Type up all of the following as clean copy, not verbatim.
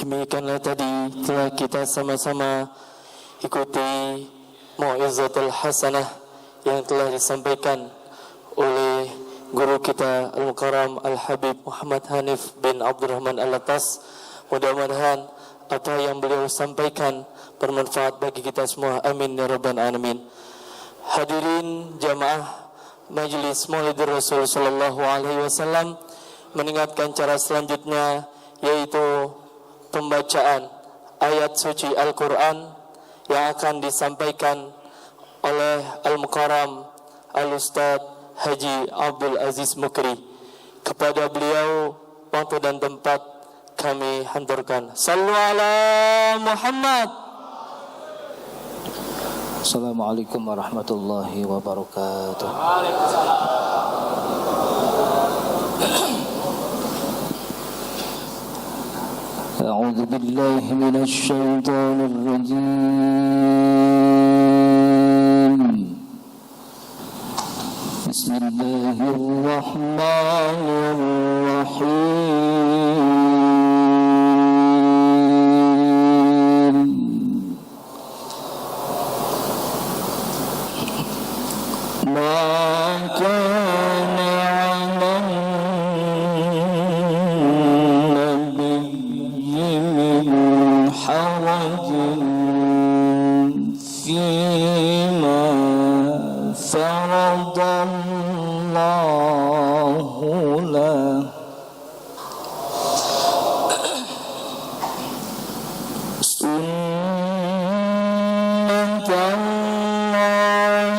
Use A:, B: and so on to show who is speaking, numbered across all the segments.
A: Demikianlah tadi telah kita sama-sama ikuti Mau'izatul Hasanah yang telah disampaikan oleh guru kita Al-Mukarram Al-Habib Muhammad Hanif bin Abdurrahman Al-Atas. Mudah-mudahan apa yang beliau sampaikan bermanfaat bagi kita semua. Amin ya rabbal alamin. Hadirin jamaah Majlis Maulid Rasul sallallahu alaihi wasallam, mengingatkan cara selanjutnya yaitu pembacaan ayat suci Al-Quran yang akan disampaikan oleh Al-Mukarram Al-Ustaz Haji Abdul Aziz Mukri. Kepada beliau waktu dan tempat kami hantarkan. Sallu ala Muhammad.
B: Assalamualaikum warahmatullahi wabarakatuh. أعوذ بالله من الشيطان الرجيم. بسم الله الرحمن الرحيم. ما كان على حرج فيما فرض الله له سنة الله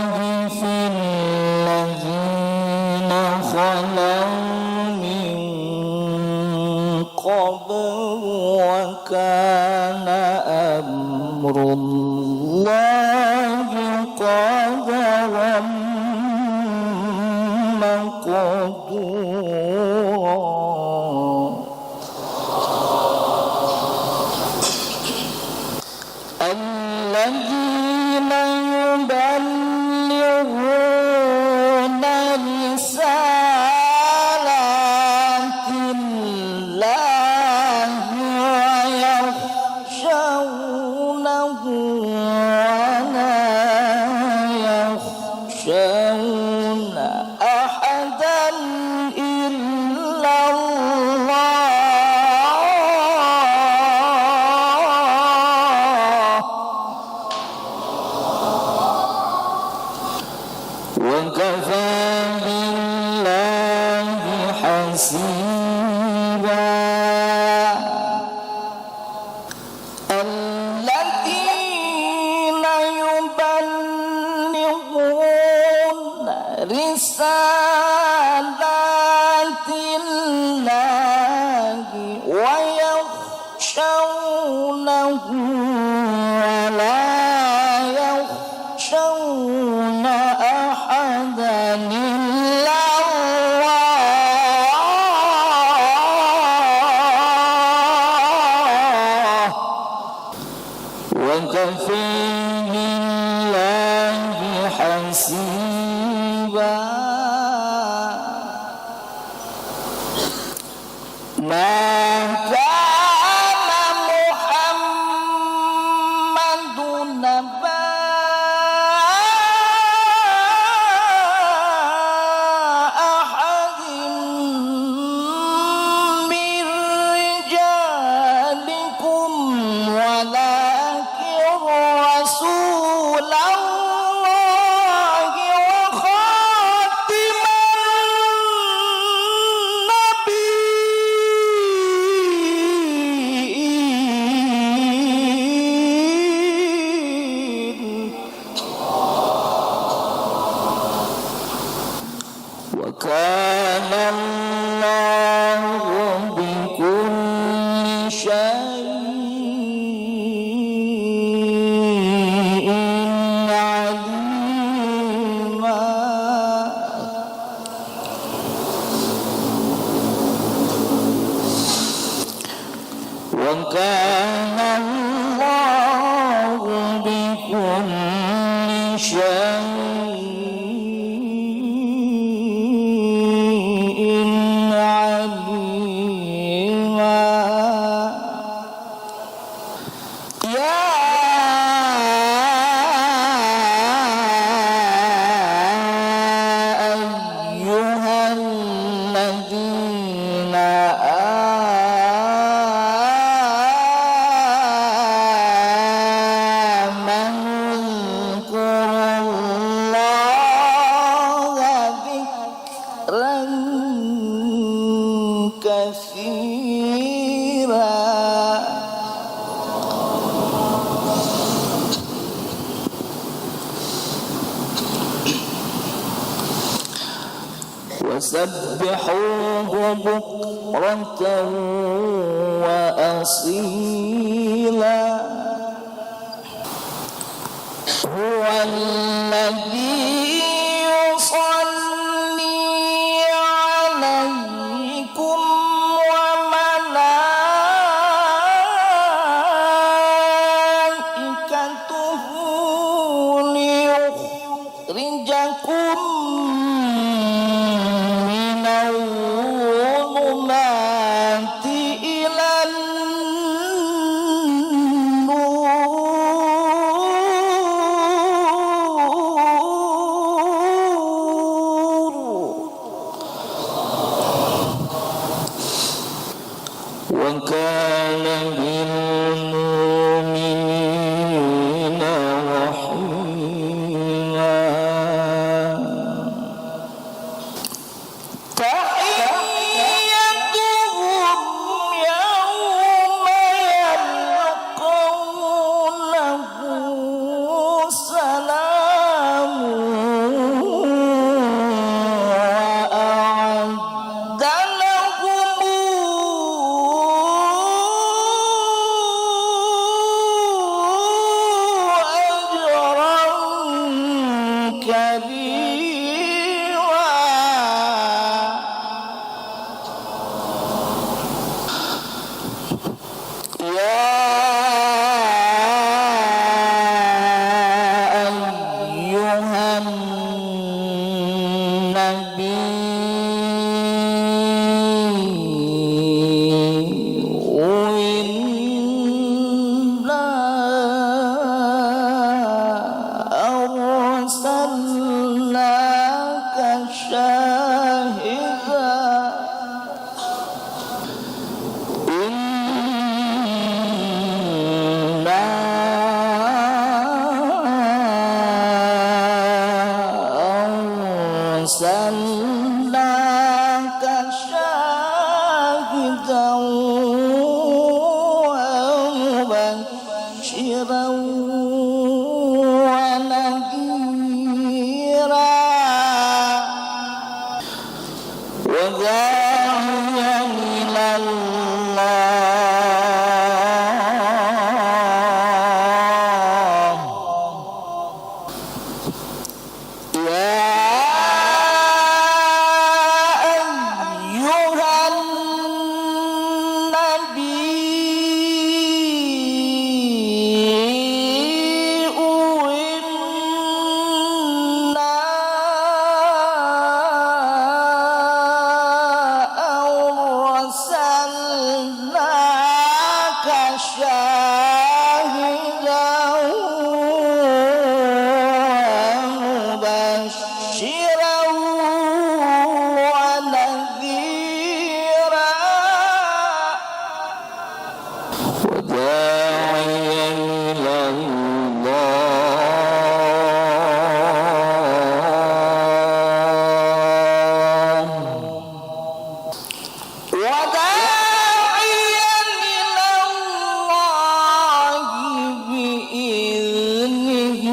B: في الذين خلوا من قبل وكان أمر الله قدرا مقدورا. الذين يبلغون رسالات الله ويخشونه ولا يخشون أحدا إلا الله وكفى بالله حسيبا. الذين يبلغون رسالات الله ويخشونه ولا يخشون أحدا إلا الله وكفى بالله حسيبا. ما كان محمد نبا أحد من رجالكم ولكن رسول الله وخاتم النبيين. وكان الله بكل شيء عليما. وكان الله بكل شيء عليما. كثيرا وسبحوه بكرة وأصيلا هو الذي يصلي عليكم وملائكته ليخرجكم من الظلمات إلى وكان بالمؤمنين رحيما تحيتهم يوم يلقونه سلام وأعد لهم أجرا كبيرا يا أيها النبي إنا أرسلناك شاهدا إنا أرسلناك شاهدا ومبشرا ونذيرا وداعيا إلى الله يا أيها النبي إنا أرسلناك شاهدا ومبشرا ونذيرا وداعيا إلى الله وداعيا إلى الله بإذنه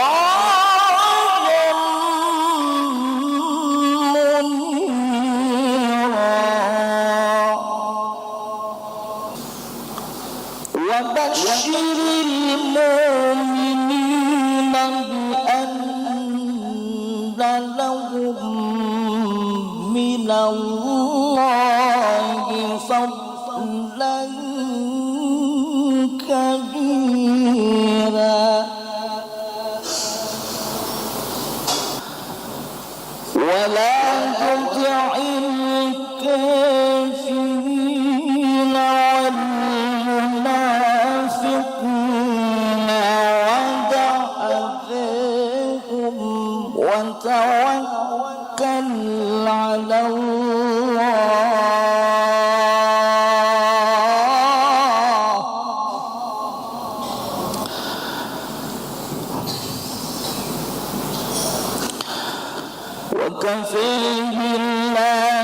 B: وسراجا منيرا وبشر المؤمنين بأن لهم من الله فضلا كبيرا ولا تطع الكافرين والمنافقين ودع أذاهم وتوكل على الله وكفى بالله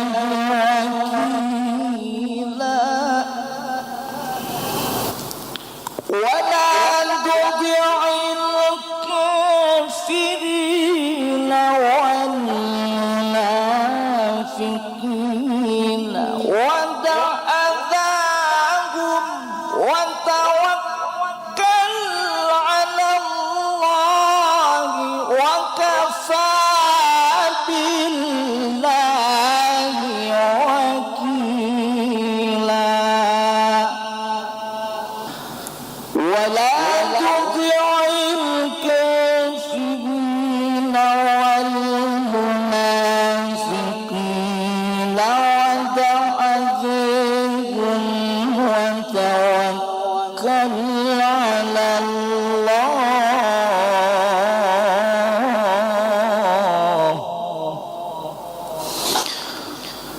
B: المشركين ودع أذاهم وتوكل على الله وكفى بالله وكيلا ولا تطع الكافرين والمنافقين ودع أذاهم وتوكل على الله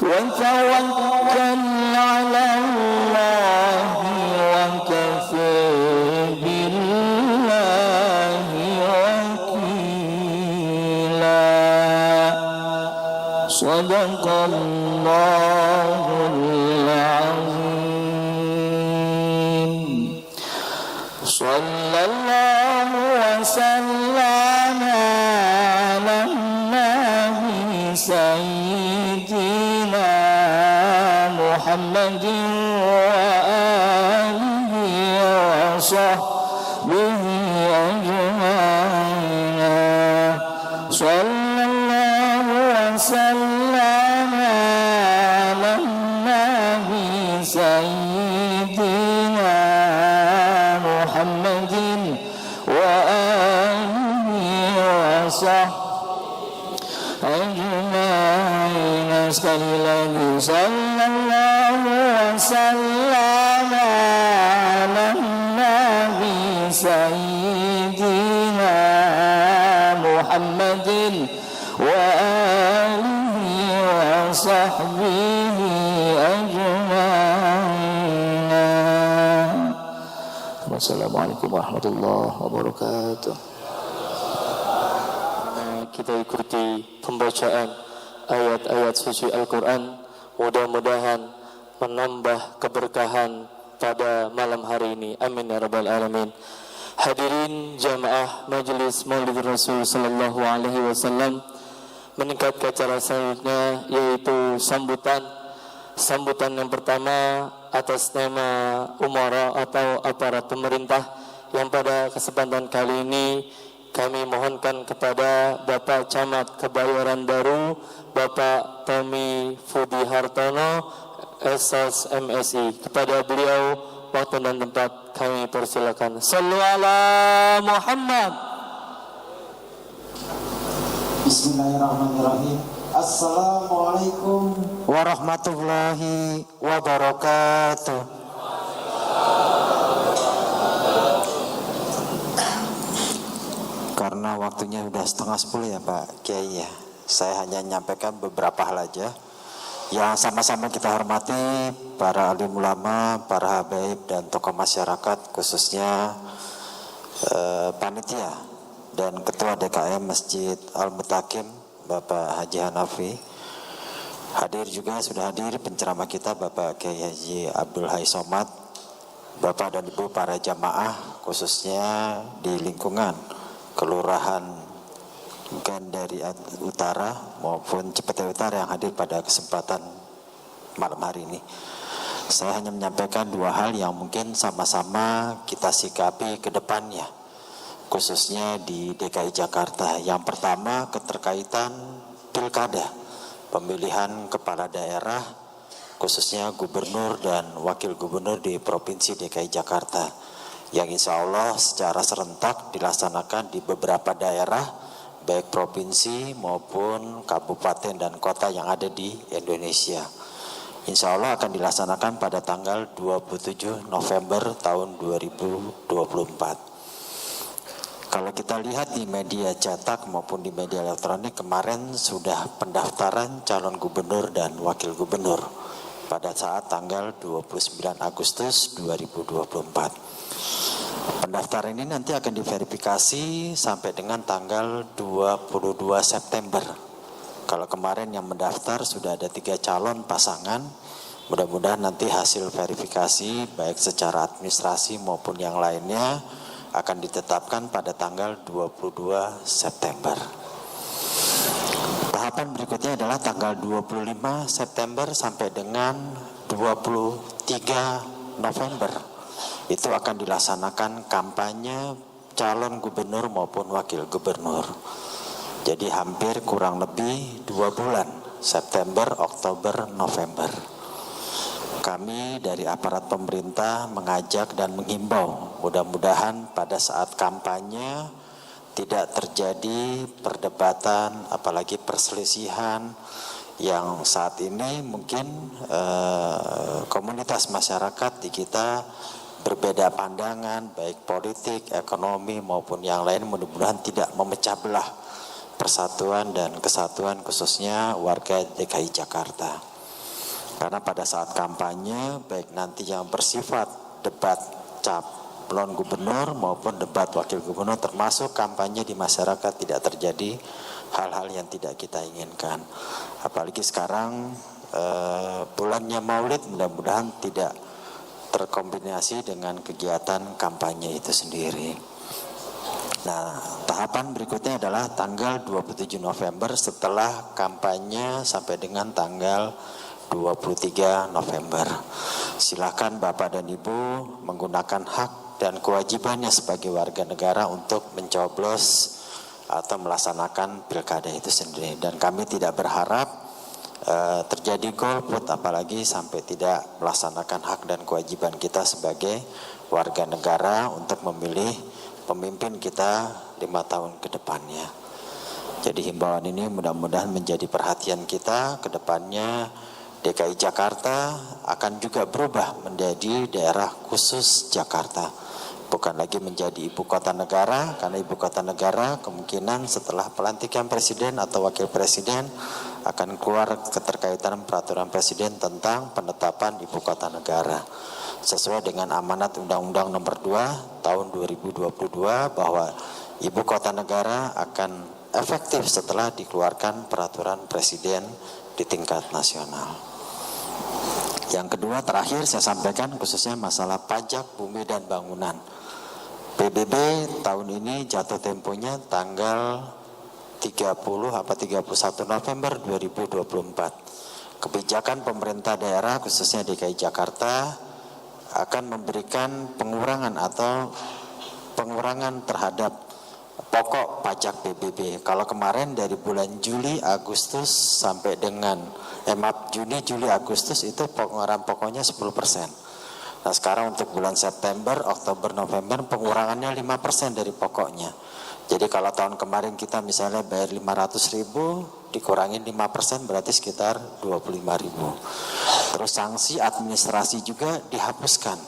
B: وتوكل على الله وكفى بالله وكيلا صدق الله العظيم صلى الله وسلم على النبي سيدنا محمد وآله وصحبه أجمعين صلى الله وسلم على النبي سيدنا محمد وآله وصحبه أجمعين sekali lagi sallallahu wasallam ala nabi sayyidina Muhammadin wa alihi wa sahbihi ajma'in. Wassalamualaikum warahmatullahi wabarakatuh.
A: Kita ikuti pembacaan ayat-ayat suci Al-Quran. Mudah-mudahan menambah keberkahan pada malam hari ini. Amin ya rabbal alamin. Hadirin jamaah Majelis Maulid Rasul Sallallahu Alaihi Wasallam, meningkat ke acara selanjutnya, yaitu sambutan yang pertama atas nama umara atau aparat pemerintah, yang pada kesempatan kali ini kami mohonkan kepada Bapak Camat Kebayoran Baru, Bapak Tommy Fudi Hartono, SS MSI. Kepada beliau waktu dan tempat kami persilakan. Sallu ala Muhammad.
C: Bismillahirrahmanirrahim. Assalamualaikum
B: warahmatullahi wabarakatuh.
C: Karena waktunya sudah 9:30 ya Pak Kiai ya, saya hanya menyampaikan beberapa hal aja yang sama-sama kita hormati para alim ulama, para habaib dan tokoh masyarakat, khususnya panitia dan ketua DKM Masjid Al-Mutakim Bapak Haji Hanafi. Hadir juga, sudah hadir penceramah kita Bapak Kiai Haji Abdul Hai Somad, Bapak dan Ibu para jamaah khususnya di lingkungan Kelurahan Gandaria Utara maupun Cipete Utara yang hadir pada kesempatan malam hari ini. Saya hanya menyampaikan dua hal yang mungkin sama-sama kita sikapi ke depannya, khususnya di DKI Jakarta. Yang pertama, keterkaitan pilkada, pemilihan kepala daerah, khususnya gubernur dan wakil gubernur di Provinsi DKI Jakarta, yang insya Allah secara serentak dilaksanakan di beberapa daerah, baik provinsi maupun kabupaten dan kota yang ada di Indonesia. Insya Allah akan dilaksanakan pada tanggal 27 November tahun 2024. Kalau kita lihat di media cetak maupun di media elektronik, kemarin sudah pendaftaran calon gubernur dan wakil gubernur pada saat tanggal 29 Agustus 2024. Pendaftaran ini nanti akan diverifikasi sampai dengan tanggal 22 September. Kalau kemarin yang mendaftar sudah ada 3 calon pasangan, mudah-mudahan nanti hasil verifikasi baik secara administrasi maupun yang lainnya akan ditetapkan pada tanggal 22 September. Tahap tahapan berikutnya adalah tanggal 25 September sampai dengan 23 November. Itu akan dilaksanakan kampanye calon gubernur maupun wakil gubernur. Jadi hampir kurang lebih 2 bulan, September, Oktober, November. Kami dari aparat pemerintah mengajak dan menghimbau, mudah-mudahan pada saat kampanye tidak terjadi perdebatan, apalagi perselisihan yang saat ini mungkin komunitas masyarakat di kita berbeda pandangan, baik politik, ekonomi maupun yang lain, mudah-mudahan tidak memecah belah persatuan dan kesatuan khususnya warga DKI Jakarta. Karena pada saat kampanye, baik nanti yang bersifat debat calon gubernur maupun debat wakil gubernur, termasuk kampanye di masyarakat, tidak terjadi hal-hal yang tidak kita inginkan. Apalagi sekarang bulannya Maulid, mudah-mudahan tidak terkombinasi dengan kegiatan kampanye itu sendiri. Nah, tahapan berikutnya adalah tanggal 27 November setelah kampanye sampai dengan tanggal 23 November. Silakan Bapak dan Ibu menggunakan hak dan kewajibannya sebagai warga negara untuk mencoblos atau melaksanakan pilkada itu sendiri. Dan kami tidak berharap terjadi golput, apalagi sampai tidak melaksanakan hak dan kewajiban kita sebagai warga negara untuk memilih pemimpin kita 5 tahun ke depannya. Jadi himbauan ini mudah-mudahan menjadi perhatian kita ke depannya. DKI Jakarta akan juga berubah menjadi daerah khusus Jakarta, bukan lagi menjadi ibu kota negara, karena ibu kota negara kemungkinan setelah pelantikan presiden atau wakil presiden akan keluar keterkaitan peraturan presiden tentang penetapan ibu kota negara sesuai dengan amanat Undang-Undang Nomor 2 Tahun 2022 bahwa ibu kota negara akan efektif setelah dikeluarkan peraturan presiden di tingkat nasional. Yang kedua, terakhir saya sampaikan khususnya masalah pajak bumi dan bangunan. PBB tahun ini jatuh temponya tanggal 30 apa 31 November 2024. Kebijakan pemerintah daerah khususnya DKI Jakarta akan memberikan pengurangan atau pengurangan terhadap pokok pajak PBB. Kalau kemarin dari bulan Juli, Agustus sampai dengan Juni, Juli, Agustus itu pengurangan pokoknya 10%. Nah sekarang untuk bulan September, Oktober, November pengurangannya 5% dari pokoknya. Jadi kalau tahun kemarin kita misalnya bayar 500.000, dikurangin 5% berarti sekitar 25.000. Terus sanksi administrasi juga dihapuskan.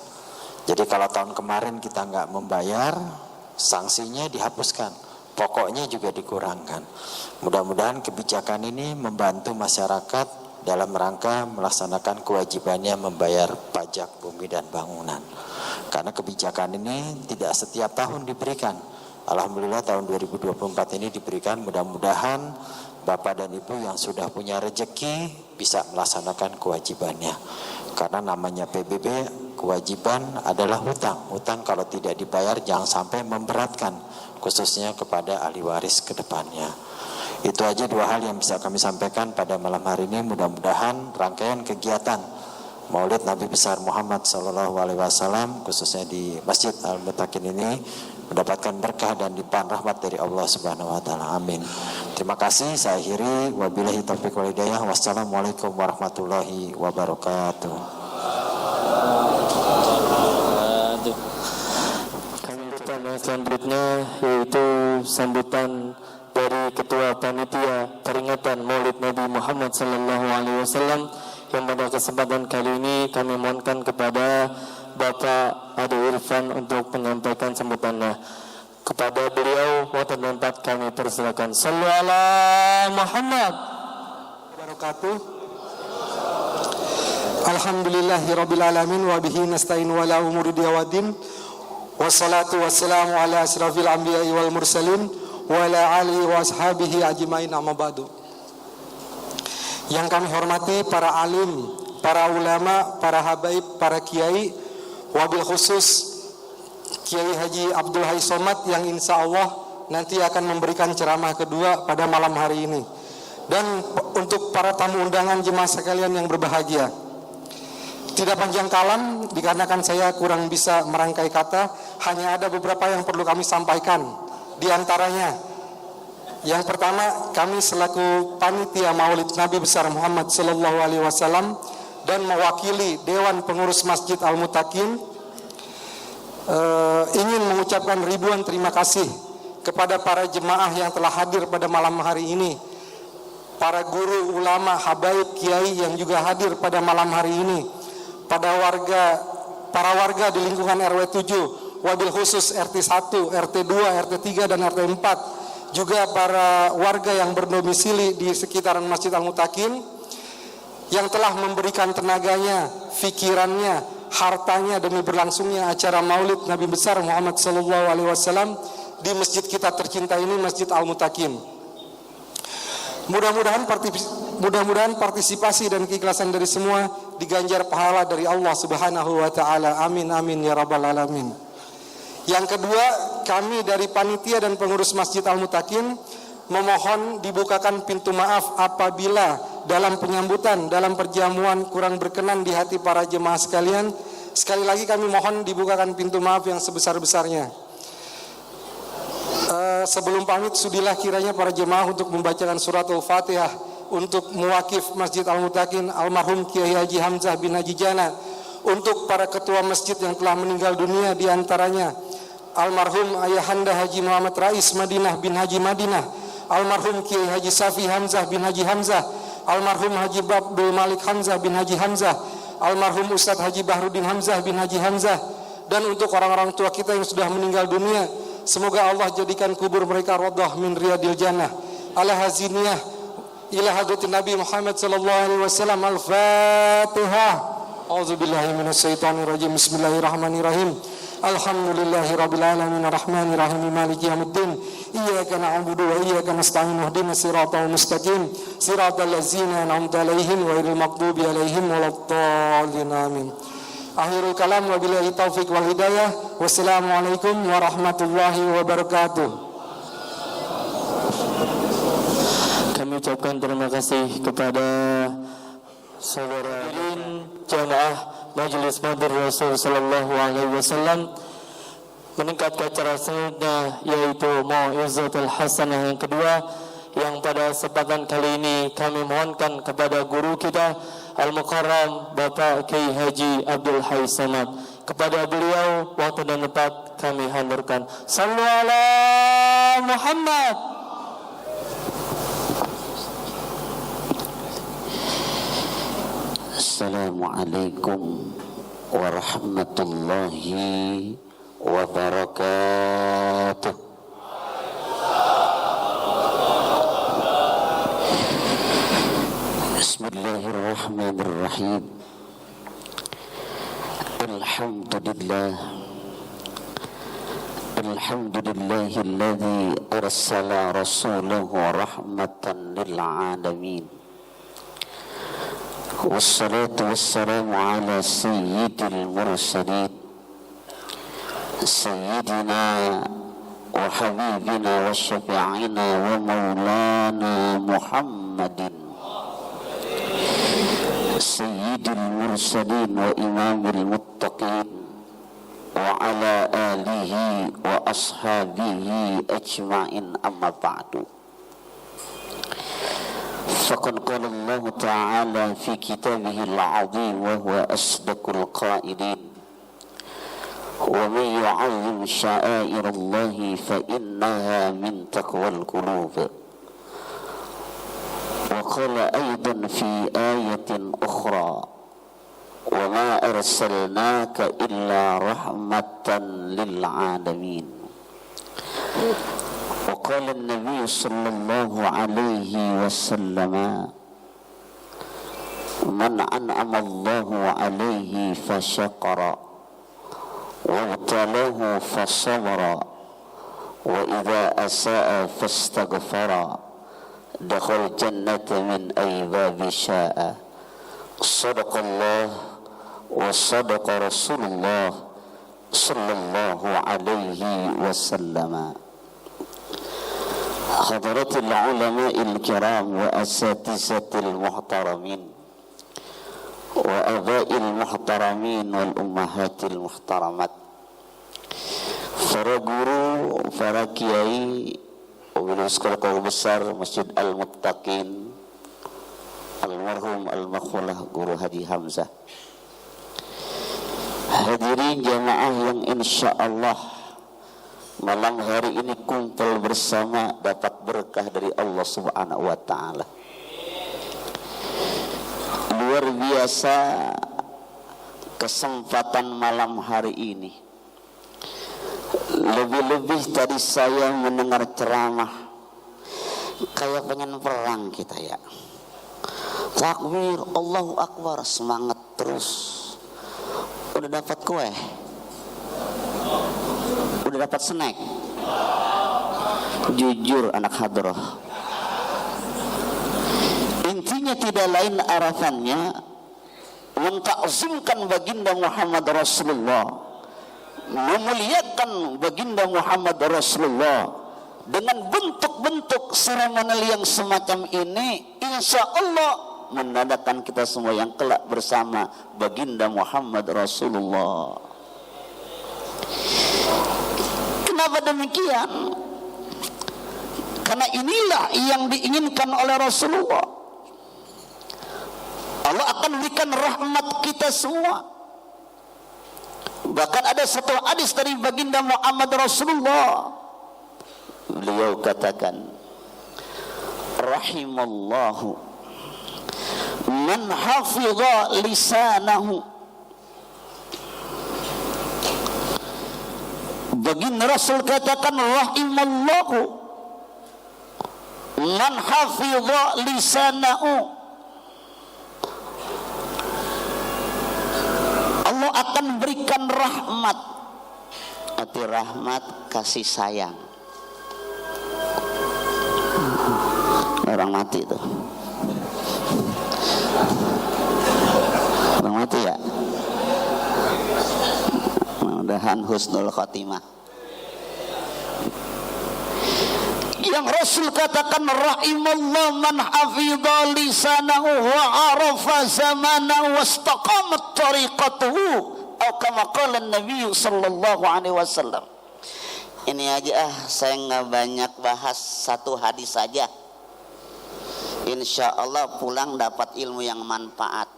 C: Jadi kalau tahun kemarin kita nggak membayar, sanksinya dihapuskan, pokoknya juga dikurangkan. Mudah-mudahan kebijakan ini membantu masyarakat dalam rangka melaksanakan kewajibannya membayar pajak bumi dan bangunan. Karena kebijakan ini tidak setiap tahun diberikan. Alhamdulillah tahun 2024 ini diberikan, mudah-mudahan Bapak dan Ibu yang sudah punya rezeki bisa melaksanakan kewajibannya. Karena namanya PBB, kewajiban adalah hutang. Hutang kalau tidak dibayar jangan sampai memberatkan, khususnya kepada ahli waris ke depannya. Itu aja 2 hal yang bisa kami sampaikan pada malam hari ini. Mudah-mudahan rangkaian kegiatan Maulid Nabi besar Muhammad SAW khususnya di Masjid Al-Mutakin ini mendapatkan berkah dan limpahan rahmat dari Allah Subhanahu wa taala. Amin. Terima kasih. Saya akhiri, wabillahi taufiq wal hidayah. Wassalamualaikum warahmatullahi wabarakatuh.
A: Sambutan selanjutnya yaitu sambutan dari Ketua Panitia Peringatan Maulid Nabi Muhammad SAW yang pada kesempatan kali ini kami mohonkan kepada Bapak Ade Irfan untuk menyampaikan sambutannya. Kepada beliau waktu tempat kami persilakan. Sallu ala Muhammad.
B: Barakatuh. Alhamdulillahirabbil alamin wa bihi nasta'in wa la umuri diyawadin. Wassalatu wassalamu ala asrafil anbiya'i wal mursalin wa ala alihi wa ashabihi ajmain, amma ba'du. Yang kami hormati para alim, para ulama, para habaib, para kiai, wabil khusus Kiai Haji Abdul Hai Somad yang insya Allah nanti akan memberikan ceramah kedua pada malam hari ini. dan untuk para tamu undangan jemaah sekalian yang berbahagia. Tidak panjang kalam dikarenakan saya kurang bisa merangkai kata, hanya ada beberapa yang perlu kami sampaikan. Di antaranya, yang pertama, kami selaku panitia Maulid Nabi besar Muhammad sallallahu alaihi wasallam dan mewakili Dewan Pengurus Masjid Al-Mutakin ingin mengucapkan ribuan terima kasih kepada para jemaah yang telah hadir pada malam hari ini, para guru, ulama, habaib, kiai yang juga hadir pada malam hari ini, para warga di lingkungan RW 7, wabil khusus RT 1, RT 2, RT 3 dan RT 4, juga para warga yang berdomisili di sekitaran Masjid Al-Mutakin yang telah memberikan tenaganya, fikirannya, hartanya demi berlangsungnya acara Maulid Nabi besar Muhammad sallallahu alaihi wasallam di masjid kita tercinta ini, Masjid Al-Mutakin. Mudah-mudahan partisipasi dan keikhlasan dari semua diganjar pahala dari Allah Subhanahu wa taala. Amin amin ya rabbal alamin. Yang kedua, kami dari panitia dan pengurus Masjid Al-Mutakin memohon dibukakan pintu maaf apabila dalam penyambutan, dalam perjamuan kurang berkenan di hati para jemaah sekalian. Sekali lagi kami mohon dibukakan pintu maaf yang sebesar-besarnya. Sebelum pamit, sudilah kiranya para jemaah untuk membacakan surat Al-Fatihah untuk muwakif Masjid Al-Mutakin almarhum Kiai Haji Hamzah bin Haji Jana, untuk para ketua masjid yang telah meninggal dunia, di antaranya almarhum Ayahanda Haji Muhammad Rais Madinah bin Haji Madinah, almarhum Kiai Haji Safi Hamzah bin Haji Hamzah, almarhum Haji Abdul Malik Hamzah bin Haji Hamzah, almarhum Ustadz Haji Bahrudin Hamzah bin Haji Hamzah, dan untuk orang-orang tua kita yang sudah meninggal dunia, semoga Allah jadikan kubur mereka radhah min riyadil jannah. Ala haziniyah ila hadratin Nabi Muhammad sallallahu alaihi wasallam. Al-Fatihah. A'udzubillahi minasyaitonir rajim. Bismillahirrahmanirrahim. Alhamdulillahirabbil alamin arrahmanir rahim maliki yaumiddin. Iyyaka na'budu wa iyyaka nasta'in ihdinas siratal mustaqim siratal ladzina an'amta 'alaihim ghairil maghdubi 'alaihim waladdallin. Amin. Akhirul kalam wa billahi taufik wal hidayah. Wassalamualaikum warahmatullahi wabarakatuh.
A: Kami ucapkan terima kasih kepada saudara jamaah Majelis Madir Rasul sallallahu alaihi wasallam. Meningkat ke acara selanjutnya, yaitu Mau'izatul Hasanah yang kedua, yang pada kesempatan kali ini kami mohonkan kepada guru kita Al-Mukarram Bapak Kiai Haji Abdul Hai Somad. Kepada beliau waktu dan tempat kami haturkan. Sallu ala Muhammad.
D: Assalamualaikum warahmatullahi wabarakatuh. Bismillahirrahmanirrahim. Alhamdulillahilladzi arsala rasulahu rahmatan lil alamin. Wassalatu wassalamu ala sayyidil mursalin sayyidina wa habibina wa syafi'ina wa maulana Muhammadin sayyidil mursalin wa imamil muttaqin wa ala alihi wa ashabihi ajma'in, amma ba'du. Faqad qala Allah ta'ala fi kitabihil 'azim wa huwa asdaqul qailin, wa man yu'azzim sya'airallahi fa innaha min taqwal qulub. Wa qala aidan fi ayatin ukhra, wa ma arsalnaka illa rahmatan lil 'alamin. وقال النبي صلى الله عليه وسلم من أنعم الله عليه فشكر وابتلاه فصبر وإذا أساء فاستغفر دخل الجنة من أي باب شاء. صدق الله وصدق رسول الله صلى الله عليه وسلم. Hadratul ulama'il kiram wa asatizatil muhtaramin wa abail muhtaramin wal ummahatil muhtaramat, para guru, para kiai, pengurus sekolah besar Masjid Al-Muttaqin, almarhum al-makhwalah Guru Haji Hamzah, hadirin jamaah yang insya Allah malam hari ini kumpul bersama dapat berkah dari Allah Subhanahu wa Ta'ala. Luar biasa kesempatan malam hari ini. Lebih-lebih tadi saya mendengar ceramah, kayak pengen perang kita ya. Takbir, Allahu Akbar, semangat terus. Udah dapat kue? Udah dapat snack? Jujur anak hadrah, intinya tidak lain arafannya mentakzimkan baginda Muhammad Rasulullah, memuliakan baginda Muhammad Rasulullah dengan bentuk-bentuk seremonial yang semacam ini. Insya Allah menandakan kita semua yang kelak bersama baginda Muhammad Rasulullah. Kenapa demikian? Karena inilah yang diinginkan oleh Rasulullah. Allah akan berikan rahmat kita semua. Bahkan ada satu hadis dari baginda Muhammad Rasulullah, beliau katakan, rahimallahu man hafidha lisanahu. Baginda Rasul katakan, rahimallahu man hafidha lisanahu. Allah akan berikan rahmat. Arti rahmat kasih sayang. Orang mati itu. Orang mati ya. Mudah-mudahan husnul khotimah. Yang Rasul katakan, rahimallahu man hafidha lisanahu wa arafa zamanahu wastaqamat tariqatuhu, atau kama qala Nabi sallallahu alaihi wasallam. Ini aja saya nggak banyak bahas, satu hadis saja. Insya Allah pulang dapat ilmu yang manfaat.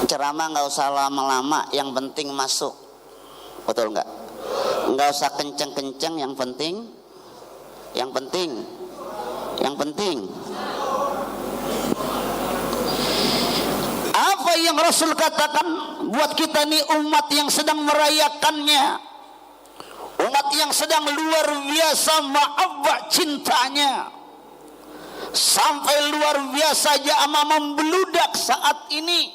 D: Ceramah nggak usah lama-lama, yang penting masuk. Betul nggak? Nggak usah kenceng-kenceng, yang penting apa yang Rasul katakan buat kita nih umat yang sedang merayakannya, umat yang sedang luar biasa mahabbah cintanya, sampai luar biasa jamaah membeludak saat ini,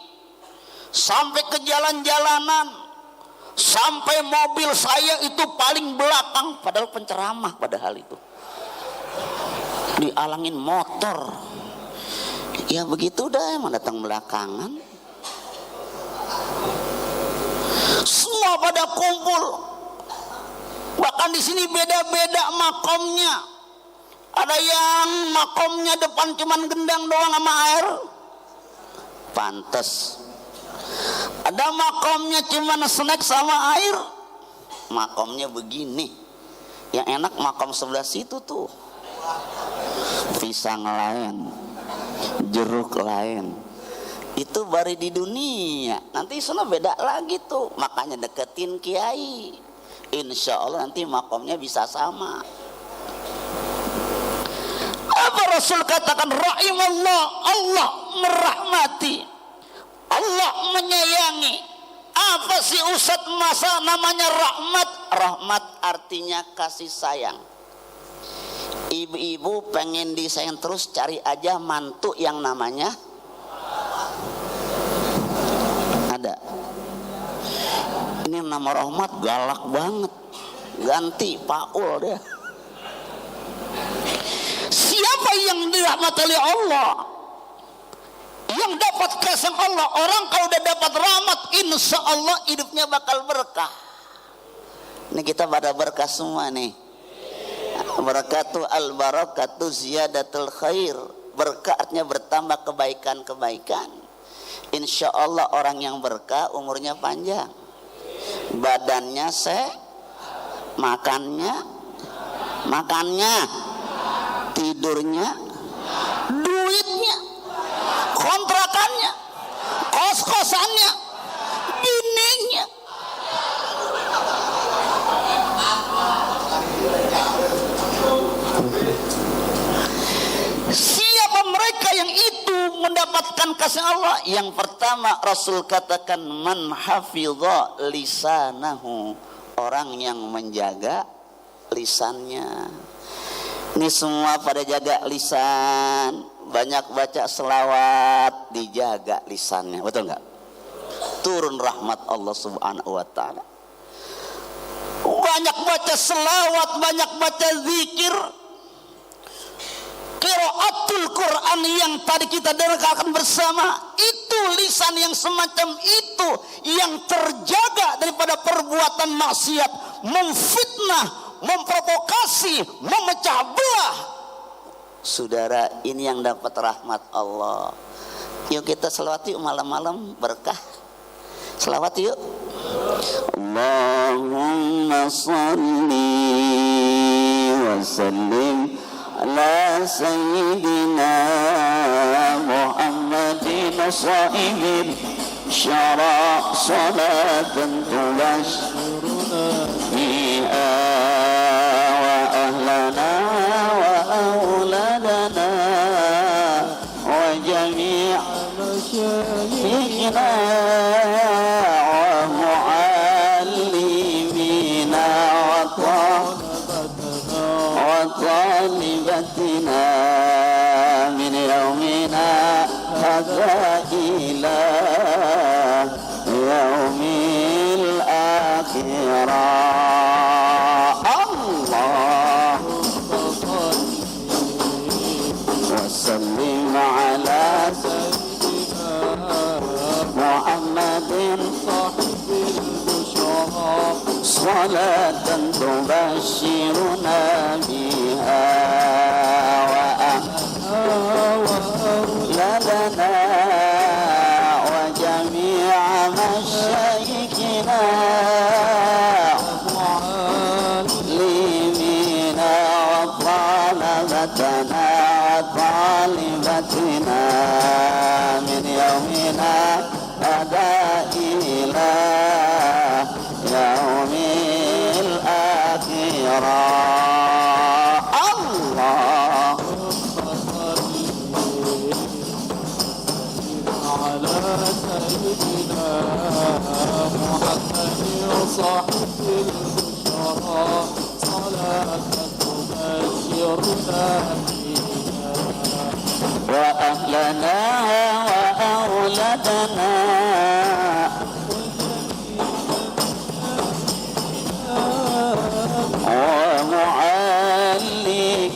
D: sampai ke jalan-jalanan, sampai mobil saya itu paling belakang, padahal penceramah padahal itu dialangin motor. Ya begitu dah, emang datang belakangan. Semua pada kumpul, bahkan di sini beda-beda makomnya. Ada yang makomnya depan cuman gendang doang sama air, pantes. Ada makomnya cuma snack sama air, makomnya begini. Yang enak makom sebelah situ tuh, pisang lain, jeruk lain. Itu baru di dunia, nanti sana beda lagi tuh. Makanya deketin kiai, insya Allah nanti makomnya bisa sama. Apa Rasul katakan, rahimallah, Allah merahmati, Allah menyayangi. Apa sih Ustaz masa namanya rahmat? Rahmat artinya kasih sayang. Ibu-ibu pengen disayang terus, cari aja mantu yang namanya ada. Ini nama rahmat galak banget, ganti Paul dia. Siapa yang dirahmati oleh Allah, yang dapat kasih Allah, orang kalau udah dapat rahmat, insya Allah hidupnya bakal berkah. Ini kita pada berkah semua nih.
E: barakatuh, al barakatuh ziyadatul khair. Berkahnya bertambah kebaikan-kebaikan. Insya Allah orang yang berkah umurnya panjang, badannya makannya, tidurnya, duitnya, kontrakannya, kos-kosannya, bininya. Siapa mereka yang itu mendapatkan kasih Allah? Yang pertama Rasul katakan, man hafidha lisanahu, orang yang menjaga lisannya. Ini semua pada jaga lisan, banyak baca selawat, dijaga lisannya, betul nggak? Turun rahmat Allah Subhanahu wa taala. Banyak baca selawat, banyak baca zikir, qiraatul Quran yang tadi kita dengarkan bersama. Itu lisan yang semacam itu yang terjaga daripada perbuatan maksiat, memfitnah, memprovokasi, memecah belah. Saudara, ini yang dapat rahmat Allah. Yuk kita selawat yuk, malam-malam berkah. Selawat yuk. Allahumma salli wa sallim ala sayyidina Muhammadin sahibin syara salatan tubashiruna biha wa ahlana wa auladana wa jami'a masyayikhina wa muallimina wa talibatina min yawmina hadha ila yaumil akhirah. Allahumma salli wa sallim ala Muhammadin sahibil busyara salatan tubashiruna biha wa ahladana wa jami'a masyayikhina mu'allimina wa talabatana wa talibatina min yaumina ada ila yaumil akhirah. Allahumma salli ala sayyidina Muhammadin sahibil busyara salatan tubashiruna wa ahlana wa auladana wa mu'allim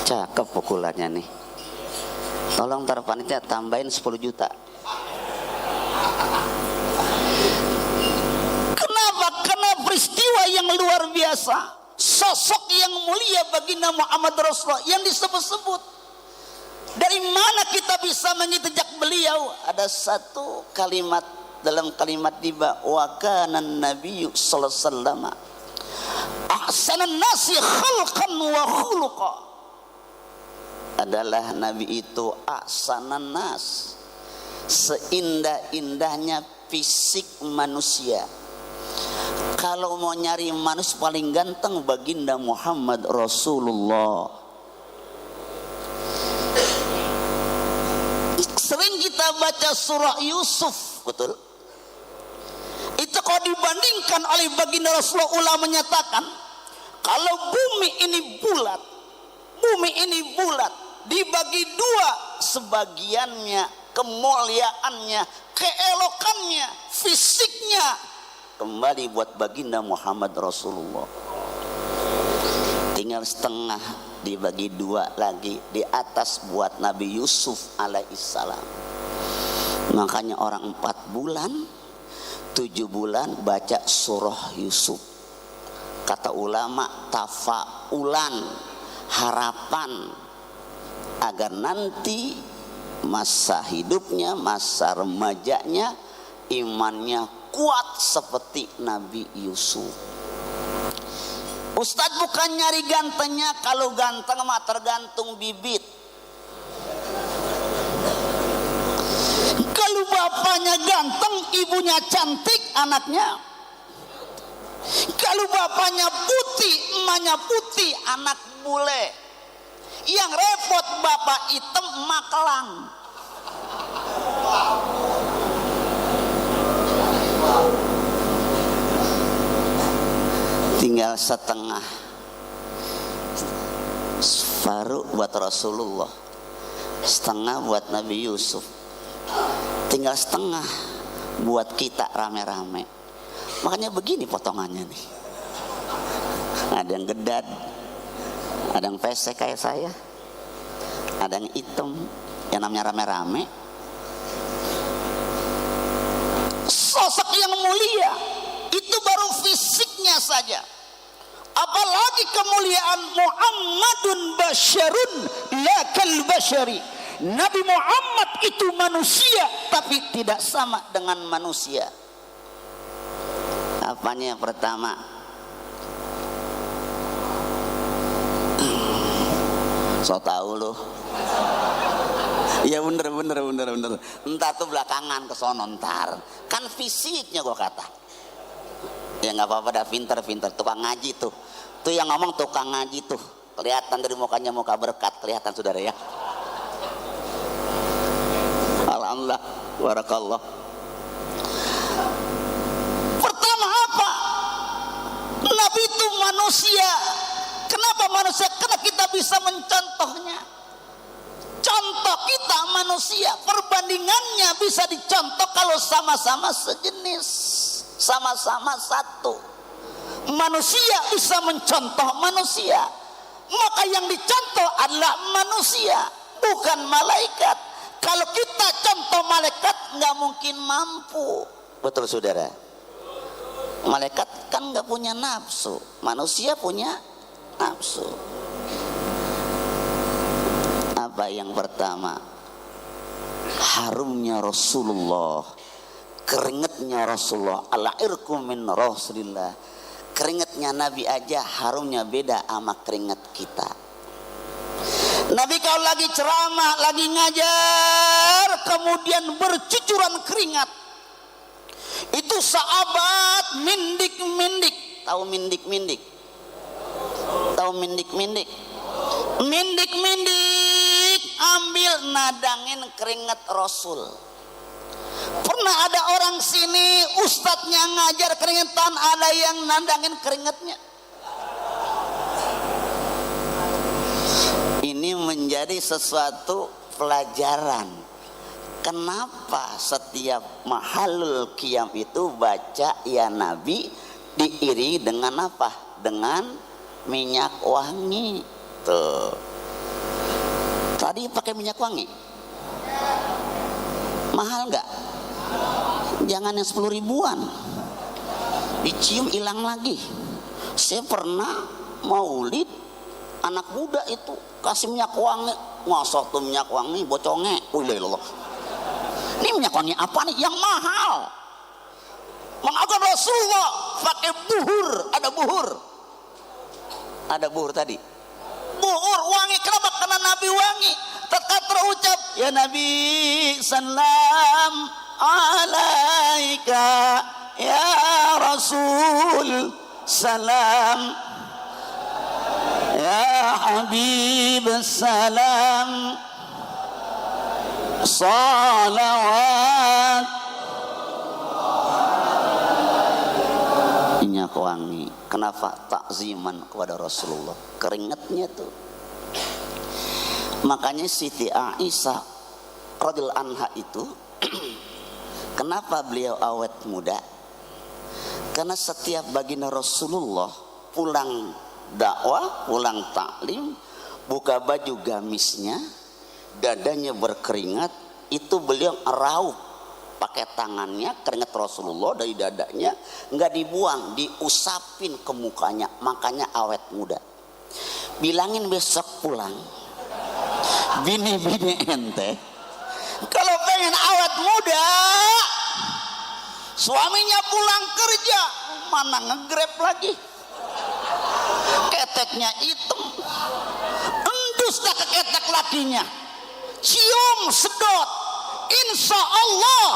E: cakep pukulannya nih. Tolong ntar panitia tambahin 10 juta. Kenapa? Karena peristiwa yang luar biasa, sosok yang mulia baginda Muhammad Rasulullah yang disebut-sebut. Dari mana kita bisa mengikuti jejak beliau? Ada satu kalimat dalam kalimat tiba, wa kana nabiyyu sallallahu alaihi wasallam ahsanan nasi khalqan wa khuluqa. Adalah Nabi itu ahsanan nas, seindah-indahnya fisik manusia. Kalau mau nyari manusia paling ganteng baginda Muhammad Rasulullah. Sering kita baca surah Yusuf, betul? Itu kalau dibandingkan oleh baginda Rasulullah, ulama menyatakan kalau bumi ini bulat, dibagi dua, sebagiannya kemuliaannya, keelokannya, fisiknya, kembali buat baginda Muhammad Rasulullah. Tinggal setengah dibagi dua lagi di atas buat Nabi Yusuf alaihissalam. Makanya orang 4 bulan 7 bulan baca surah Yusuf. Kata ulama tafaulan, harapan agar nanti masa hidupnya, masa remajanya imannya kuat seperti Nabi Yusuf. Ustadz bukan nyari gantengnya, kalau ganteng mah tergantung bibit. Kalau bapaknya ganteng, ibunya cantik, anaknya. Kalau bapaknya putih, emaknya putih, anak bule. Yang repot bapak hitam, emak kelang. Tinggal setengah separuh buat Rasulullah, setengah buat Nabi Yusuf, tinggal setengah buat kita rame-rame. Makanya begini potongannya nih, ada yang gedad, ada yang pesek kayak saya, ada yang hitam, yang namanya rame-rame. Sosok yang mulia itu baru fisiknya saja, apalagi kemuliaan Muhammadun basyarun la kal basyari. Nabi Muhammad itu manusia tapi tidak sama dengan manusia. Apanya yang pertama? So tahu loh. Ya bener. Entar tuh belakangan ke sono ntar. Kan fisiknya gua kata. Ya nggak apa-apa dah, pinter tukang ngaji tuh yang ngomong tukang ngaji tuh kelihatan dari mukanya, muka berkat kelihatan saudara ya. Alhamdulillah, barakallah. Pertama apa? Nabi itu manusia. Kenapa manusia? Karena kita bisa mencontohnya. Contoh kita manusia, perbandingannya bisa dicontoh kalau sama-sama sejenis, sama-sama satu. Manusia bisa mencontoh manusia, maka yang dicontoh adalah manusia, bukan malaikat. Kalau kita contoh malaikat nggak mungkin mampu, betul saudara? Malaikat kan nggak punya nafsu, manusia punya nafsu. Apa yang pertama? Harumnya Rasulullah, keringatnya Rasulullah. Ala irkum min Rasulillah. Keringatnya Nabi aja harumnya beda sama keringat kita. Nabi kalau lagi ceramah, lagi ngajar, kemudian bercucuran keringat, itu sahabat mindik-mindik. Tahu mindik-mindik? Tahu mindik-mindik? Mindik-mindik ambil nadangin keringat Rasul. Pernah ada orang sini ustadznya ngajar keringetan, ada yang nandangin keringatnya. Ini menjadi sesuatu pelajaran. Kenapa setiap mahalul qiyam itu baca ya Nabi diiringi dengan apa? Dengan minyak wangi. Tuh. Tadi pakai minyak wangi. Mahal nggak? Jangan yang 10 ribuan. Dicium hilang lagi. Saya pernah maulid, anak muda itu kasih minyak wangi. Masa tuh minyak wangi boconge. Ulillah. Ini minyak wangi apa nih? Yang mahal. Mengaku Rasulullah pakai buhur, ada buhur. Ada buhur tadi. Buhur wangi, kenapa? Karena Nabi wangi. Tetap terucap ya Nabi salam alaika ya Rasul salam ya Habib salam salawat. Minyak wangi. Kenapa? Takziman kepada Rasulullah. Keringatnya tuh. Makanya Siti Aisyah radhiyallahu anha itu kenapa beliau awet muda? Karena setiap baginda Rasulullah pulang dakwah, pulang taklim, buka baju gamisnya, dadanya berkeringat, itu beliau raup pakai tangannya keringat Rasulullah dari dadanya, nggak dibuang, diusapin ke mukanya, makanya awet muda. Bilangin besok pulang, bini-bini ente kalau pengen awet muda, suaminya pulang kerja mana ngegrab lagi, keteknya hitam, endus dah ke ketek lakinya, cium sedot, insya Allah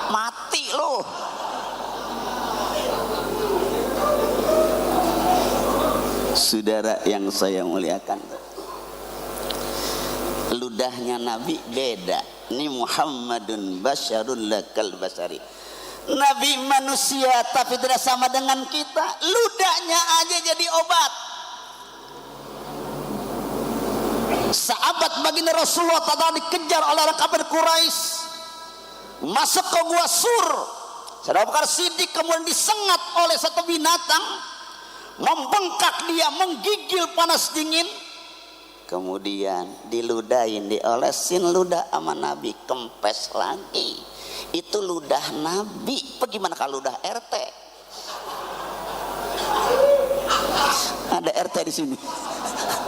E: mati loh. Saudara yang saya muliakan, ludahnya Nabi beda. Ini Muhammadun basyarun lakal basari. Nabi manusia tapi tidak sama dengan kita. Ludahnya aja jadi obat. Sahabat baginda Rasulullah tatkala dikejar oleh orang kafir Quraisy, masuk ke gua Sur. Saudara Bakar Siddiq kemudian disengat oleh satu binatang, membengkak dia, menggigil panas dingin. Kemudian diludahin, diolesin ludah sama Nabi, kempes lagi. Itu ludah Nabi. Bagaimana kalau ludah RT? Ada RT di sini.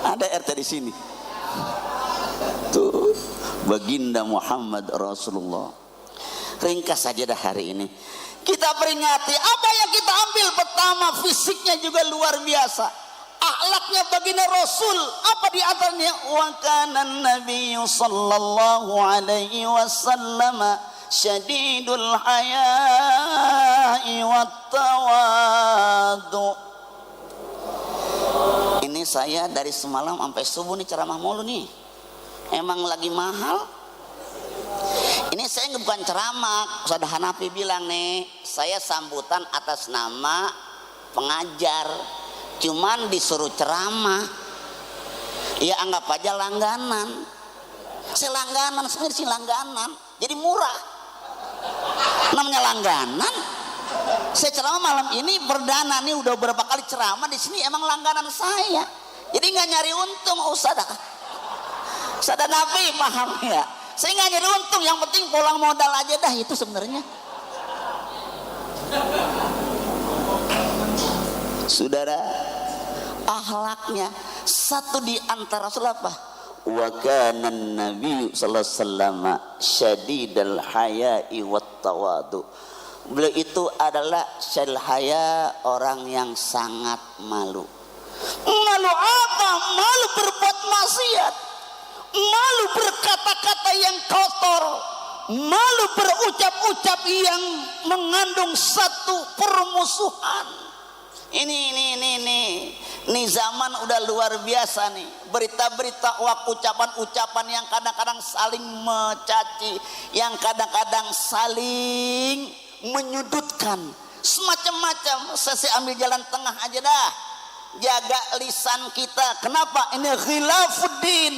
E: Ada RT di sini. Tuh, baginda Muhammad Rasulullah. Ringkas saja dah hari ini. Kita peringati apa yang kita ambil. Pertama, fisiknya juga luar biasa. Akhlaknya baginda Rasul, apa di antaranya? Wa kana an-nabiyyu sallallahu alaihi wasallam syadidul haya'i wat tawadu. Ini saya dari semalam sampai subuh nih ceramah mulu nih. Emang lagi mahal. Ini saya bukan ceramah. Ustaz Hanafi bilang nih, saya sambutan atas nama pengajar. Cuman disuruh ceramah, ya anggap aja langganan. Saya langganan, sebenarnya sih langganan, jadi murah. Namanya langganan. Saya ceramah malam ini perdana nih, udah berapa kali ceramah di sini, emang langganan saya. Jadi nggak nyari untung, Ustaz Nabi paham ya. Saya nggak nyari untung, yang penting pulang modal aja dah itu sebenarnya. Saudara, akhlaknya satu di antara Rasul apa? Wa kana an-nabiy sallallahu alaihi wasallam syadidal haya'i wat tawadu. Beliau itu adalah syadidal haya, orang yang sangat malu. Malu apa? Malu berbuat maksiat, malu berkata-kata yang kotor, malu berucap-ucap yang mengandung satu permusuhan. Ini zaman udah luar biasa nih. Berita-berita, ucapan-ucapan yang kadang-kadang saling mencaci, yang kadang-kadang saling menyudutkan, semacam-macam. Saya ambil jalan tengah aja dah. Jaga lisan kita. Kenapa? Ini khilafuddin.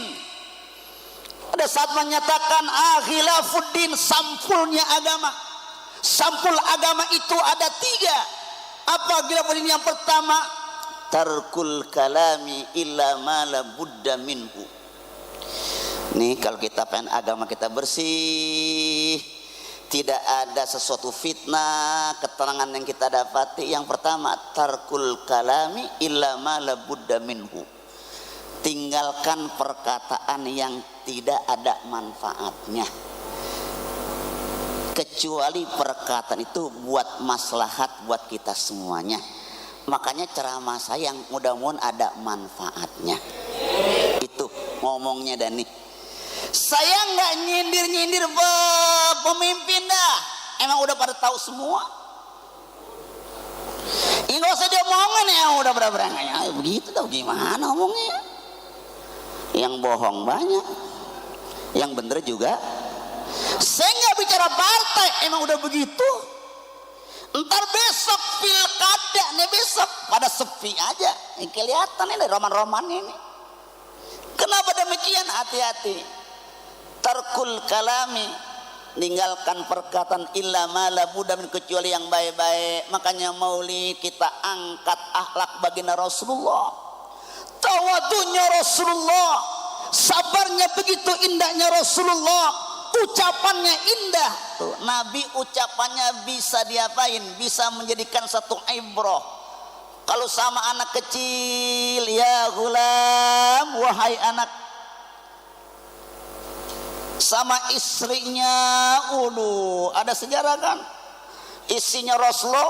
E: Ada saat menyatakan khilafuddin, sampulnya agama. Sampul agama itu ada 3. Apa khilafuddin? Yang pertama, tarkul kalami illa ma la budda minhu. Nih kalau kita pengen agama kita bersih, tidak ada sesuatu fitnah, keterangan yang kita dapati, yang pertama tarkul kalami illa ma la budda minhu. Tinggalkan perkataan yang tidak ada manfaatnya, kecuali perkataan itu buat maslahat buat kita semuanya. Makanya ceramah saya yang mudah-mudahan ada manfaatnya. Itu ngomongnya Dani. Saya nggak nyindir-nyindir pemimpin dah. Emang udah pada tahu semua. Ini nggak usah diomongin ya, udah berapa-berapa. Begitu tau gimana ngomongnya. Yang bohong banyak, yang bener juga. Saya nggak bicara partai, emang udah begitu. Ntar besok pilkada nih, besok pada sepi aja. Ini kelihatan ini roman-roman ini. Kenapa demikian? Hati-hati. Tarkul kalami Tinggalkan perkataan illa ma la budda min, kecuali yang baik-baik. Makanya maulid kita angkat akhlak baginda Rasulullah, tawadunya Rasulullah, sabarnya begitu indahnya Rasulullah, ucapannya indah. Tuh, Nabi ucapannya bisa diapain? Bisa menjadikan satu ibrah. Kalau sama anak kecil, ya gulam, wahai anak. Sama istrinya, ada sejarah kan? Istrinya Rasulullah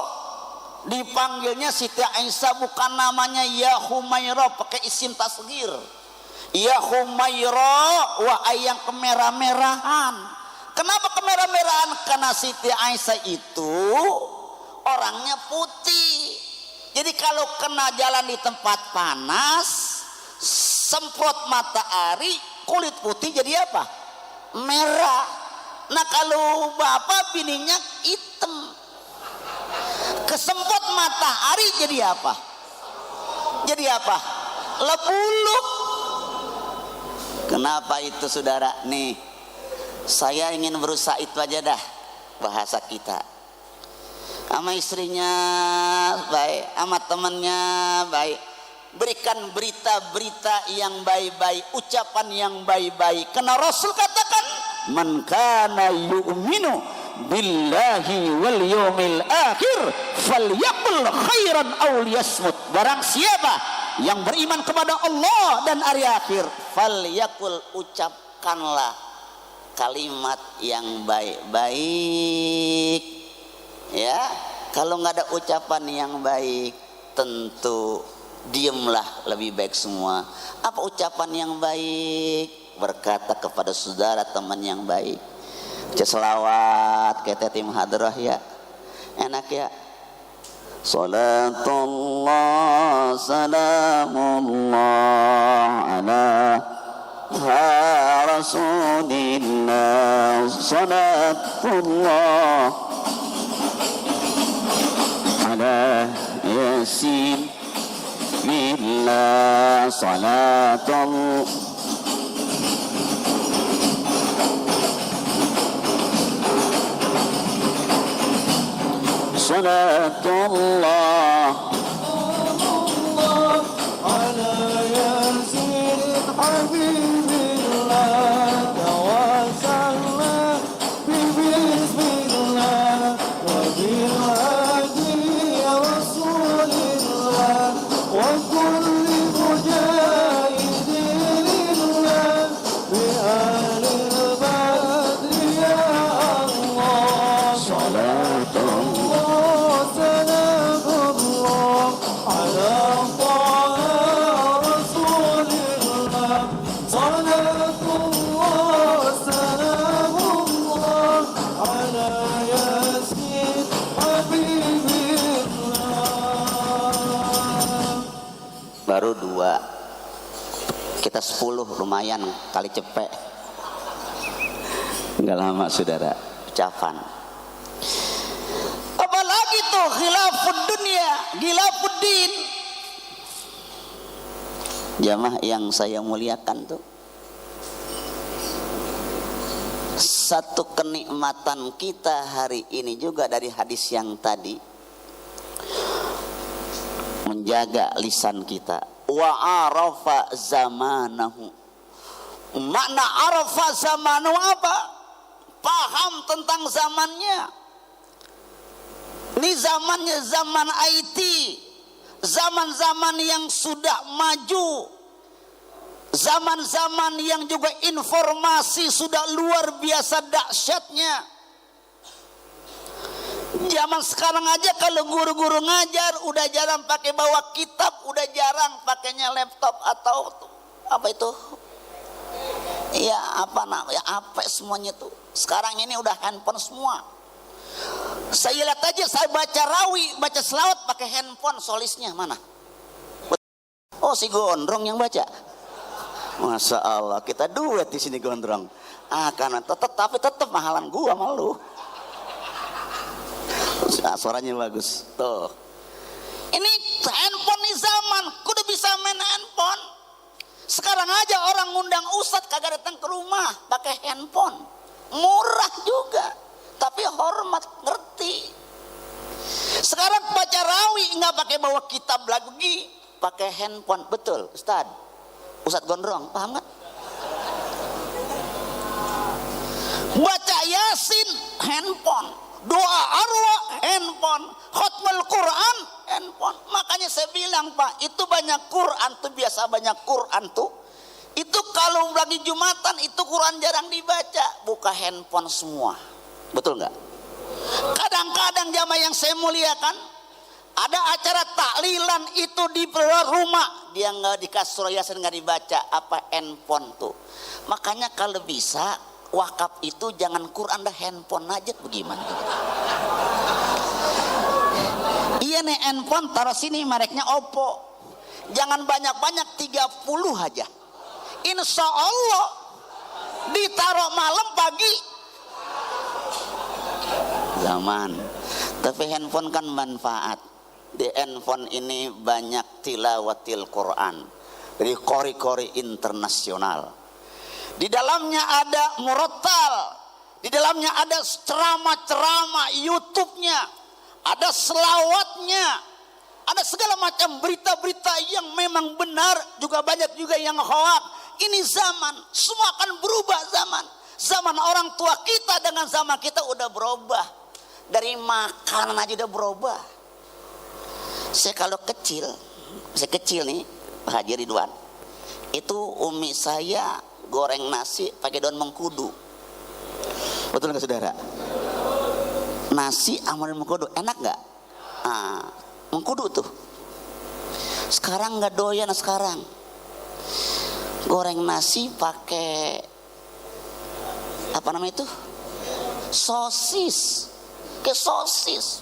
E: dipanggilnya Siti Aisyah, bukan namanya ya Humairah, pakai isim tasghir. Ya Humairah, wahai yang kemerah-merahan. Kenapa kemerah-merahan? Karena Siti Aisyah itu orangnya putih. Jadi kalau kena jalan di tempat panas, semprot matahari, kulit putih jadi apa? Merah. Nah kalau bapak bininya hitam, kesempot matahari jadi apa? Jadi apa? Lebuluk. Kenapa itu saudara? Nih, saya ingin berusaha itu aja dah bahasa kita. Sama istrinya baik, sama temannya baik. Berikan berita-berita yang baik-baik, ucapan yang baik-baik. Karena Rasul katakan, man kana yu'minu billahi wal yawmil akhir falyaqul khairan aw liyasmut. Barang siapa yang beriman kepada Allah dan hari akhir, falyaqul, ucapkanlah kalimat yang baik-baik. Ya, kalau nggak ada ucapan yang baik, tentu diamlah lebih baik semua. Apa ucapan yang baik? Berkata kepada saudara teman yang baik. Baca selawat kayak Tetim Hadrah ya. Enak ya. Salatullah salamullah ala Rasulillah. Salatullah ala Yasin billah. Salatullah salatullah
F: على ياسين حبيب الله توسلنا ببسم الله وبالهادي يا رسول الله وكل مجاهد لله بآل البدر يا الله صلاة الله سلام الله على طه رسول الله صلاة الله سلام الله على ياسين حبيب الله.
E: baru 2, kita 10, lumayan kali cepet. Enggak lama saudara ucapan. Apalagi tuh khilafud dunia, khilafuddin. Jamaah yang saya muliakan tuh, satu kenikmatan kita hari ini juga dari hadis yang tadi, menjaga lisan kita. Wa arafa zamanahu. Makna arafa zamanahu apa? Paham tentang zamannya. Ini zamannya zaman IT, zaman-zaman yang sudah maju, zaman-zaman yang juga informasi sudah luar biasa dahsyatnya. Zaman sekarang aja kalau guru-guru ngajar udah jarang pakai bawa kitab, udah jarang pakainya laptop atau apa itu? Iya, apa namanya? Apa semuanya tuh. Sekarang ini udah handphone semua. Saya lihat aja, saya baca rawi, baca selawat pakai handphone, solisnya mana? Oh, si Gondrong yang baca. Masya Allah, kita duet di sini Gondrong. Karena tapi tetap mahalan gua malu. Suaranya bagus. Tuh. Ini handphone nih zaman, kudu bisa main handphone. Sekarang aja orang ngundang ustadz kagak datang ke rumah pakai handphone. murah juga, tapi hormat, ngerti. Sekarang baca rawi nggak pakai bawa kitab lagi, pakai handphone. Betul Ustadz Gondrong, paham nggak? Baca Yasin handphone, doa arwah handphone, khutbah Quran handphone. Makanya saya bilang Pak, itu banyak Quran tuh, biasa banyak Quran tuh. Itu kalau lagi Jumatan itu Quran jarang dibaca, buka handphone semua. Betul nggak? Kadang-kadang jamaah yang saya muliakan, ada acara taklilan itu di rumah, dia nggak dikasih surah Yasin, nggak dibaca, apa handphone tuh. Makanya kalau bisa wakaf itu jangan Quran dah, handphone aja, bagaimana? Iya nih handphone taruh sini, mereknya Oppo. Jangan banyak-banyak, 30 aja. Insya Allah ditaruh malam pagi zaman. Tapi handphone kan manfaat. Di handphone ini banyak tilawatil Quran dari kori-kori internasional. Di dalamnya ada murattal, di dalamnya ada ceramah-ceramah YouTube-nya, ada selawatnya, ada segala macam berita-berita yang memang benar, juga banyak juga yang hoak. Ini zaman, semua akan berubah zaman. Zaman orang tua kita dengan zaman kita udah berubah. Dari makanan aja udah berubah. Saya kalau kecil, saya kecil nih, Pak Haji Ridwan, itu umi saya goreng nasi pakai daun mengkudu. Betul nggak saudara? Nasi sama daun mengkudu enak nggak? Mengkudu tuh. Sekarang nggak doyan sekarang. Goreng nasi pakai apa namanya itu? Sosis. Ke sosis.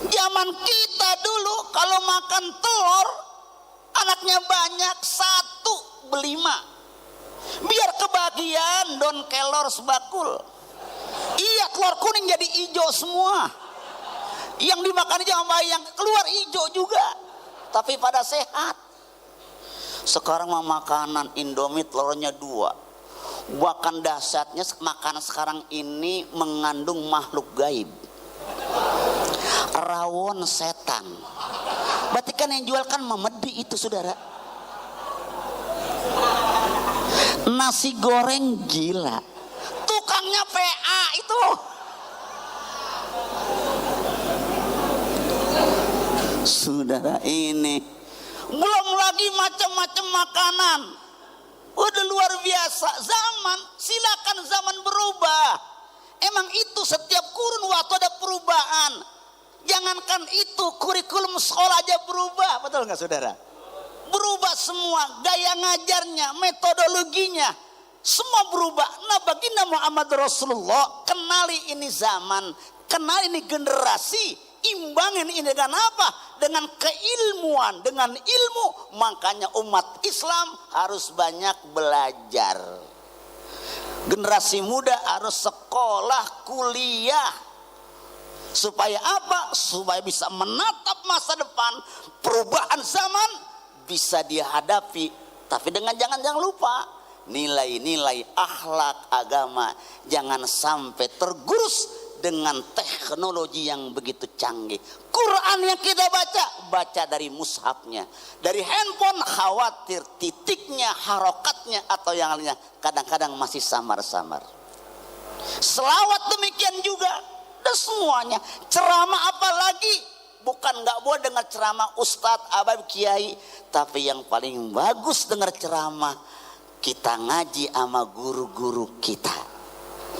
E: Zaman kita dulu kalau makan telur anaknya banyak, 1 berlima. Biar kebagian don kelor sebakul. Iya, telur kuning jadi hijau semua. Yang dimakan sama yang keluar hijau juga. Tapi pada sehat. Sekarang mah makanan Indomie telurnya 2. Bahkan dahsyatnya makanan sekarang ini mengandung makhluk gaib. Rawon setan. Berarti kan yang jual kan memedi itu saudara. Nasi goreng gila. Tukangnya PA itu. Saudara ini belum lagi macam-macam makanan. Udah luar biasa. Zaman, silakan zaman berubah. Emang itu setiap kurun waktu ada perubahan. Jangankan itu, kurikulum sekolah aja berubah. Betul nggak saudara? Berubah semua, gaya ngajarnya, metodologinya, semua berubah. Nah baginda Muhammad Rasulullah kenali ini zaman, kenali ini generasi, imbangin ini dengan apa? Dengan keilmuan, dengan ilmu. Makanya umat Islam harus banyak belajar. Generasi muda harus sekolah, kuliah. Supaya apa? Supaya bisa menatap masa depan. Perubahan zaman bisa dihadapi. Tapi dengan jangan lupa nilai-nilai akhlak agama. Jangan sampai tergerus dengan teknologi yang begitu canggih. Quran yang kita baca dari mushafnya. Dari handphone khawatir titiknya, harokatnya atau yang lainnya kadang-kadang masih samar-samar. Selawat demikian juga. Dan semuanya. Ceramah apalagi? Bukan nggak boleh dengar ceramah ustadz, abab, kiai. Tapi yang paling bagus dengar ceramah, kita ngaji sama guru-guru kita.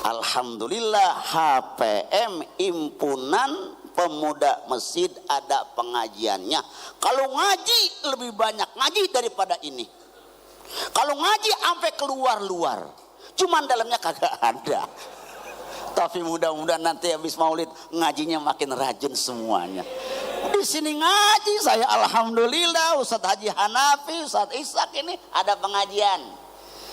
E: Alhamdulillah HPM Himpunan Pemuda Masjid ada pengajiannya. Kalau ngaji lebih banyak ngaji daripada ini. Kalau ngaji sampai keluar-luar, cuman dalamnya kagak ada. Tapi mudah-mudahan nanti habis maulid ngajinya makin rajin semuanya. Di sini ngaji saya alhamdulillah, Ustadz Haji Hanafi, Ustadz Ishak ini ada pengajian.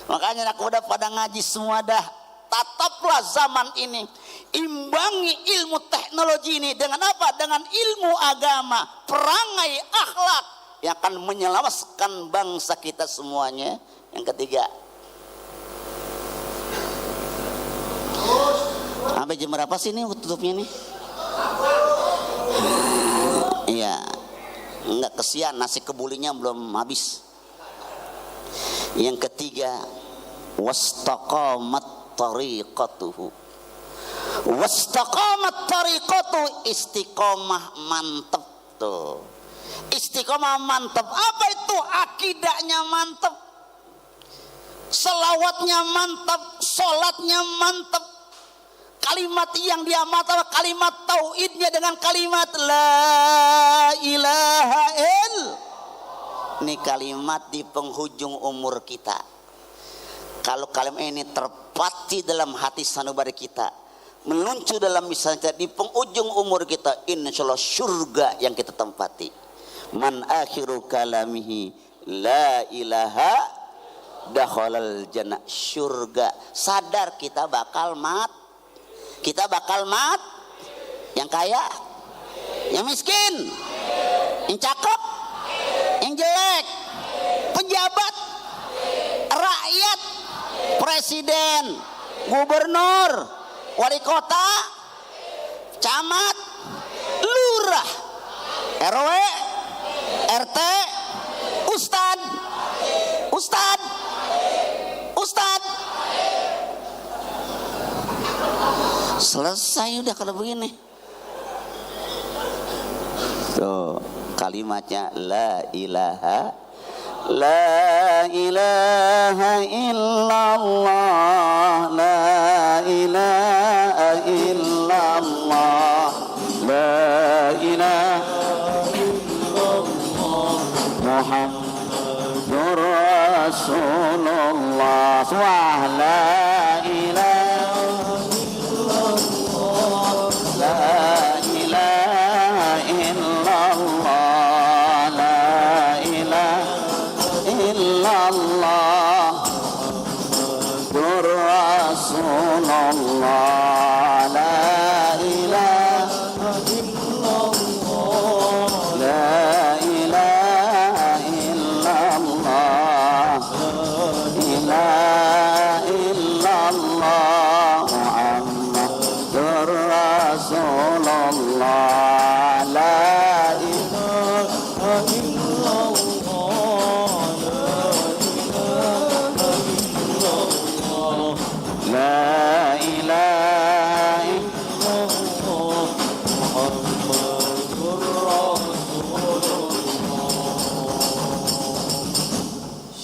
E: Makanya aku udah pada ngaji semua dah. Tataplah zaman ini, imbangi ilmu teknologi ini dengan apa? Dengan ilmu agama, perangai akhlak yang akan menyelamatkan bangsa kita semuanya. Yang ketiga, Sampai jam berapa sih ini tutupnya nih? Iya. Enggak, kesian nasi kebulinya belum habis. Yang ketiga, wastaqamat tariqatuhu. Wastaqamat tariqatu, istiqomah mantep tuh. Istiqomah mantep. Apa itu? Akidahnya mantep, selawatnya mantep, sholatnya mantep. Kalimat yang dia mantap, kalimat tauhidnya dengan kalimat la ilaha illallah. Ini kalimat di penghujung umur kita. Kalau kalimat ini terpati dalam hati sanubari kita, meluncur dalam misalnya di penghujung umur kita, insyaallah surga yang kita tempati. Man akhiru kalamihi la ilaha dakhalal jannah, surga. Sadar kita bakal mati. Kita bakal mat. Yang kaya, yang miskin, yang cakep, yang jelek, pejabat, rakyat, presiden, gubernur, wali kota, camat, lurah, RW, RT, ustad. Selesai udah kalau begini. Tuh kalimatnya la ilaha illallah, la ilaha illallah, la ilaha illallah, Muhammadur Rasulullah. Semua la ilaha